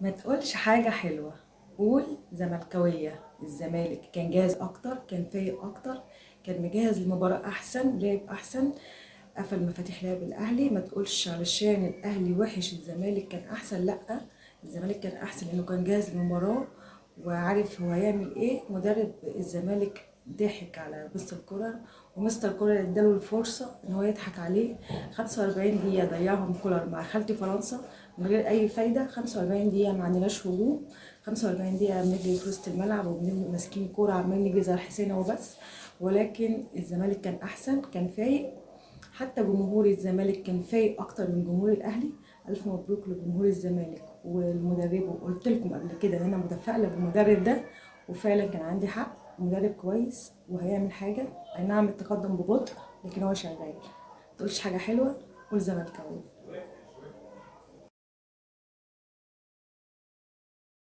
ما تقولش حاجة حلوة، قول زملكاوية. الزمالك كان جاهز أكتر، كان فايق أكتر، كان مجهز المباراة أحسن، لعب أحسن، قفل مفاتيح لعب الأهلي. ما تقولش علشان الأهلي وحش الزمالك كان أحسن، لأ، الزمالك كان أحسن لأنه كان جاهز للمباراة وعارف هو هيعمل إيه. مدرب الزمالك ضحك على مستر كولر، ومستر كولر اداله الفرصة ان هو يضحك عليه. 45 دقيقة ضيعهم كولر مع خالتي فرنسا من غير اي فايدة. 45 دقيقة ما عندناش هجوم، 45 دقيقة بنجري في وسط الملعب وبنبقى ماسكين كورة عمالين نجري زي الحسينة وبس. ولكن الزمالك كان احسن، كان فايق. حتى جمهور الزمالك كان فايق اكتر من جمهور الاهلي. الف مبروك لجمهور الزمالك والمدرب. وقلت لكم قبل كده ان انا متفائله بالمدرب ده، وفعلا كان عندي حق. مدرب كويس وهيعمل حاجه. اي نعم التقدم ببطء، لكن هو شغال. متقولش حاجه حلوه، قول زملكاوي.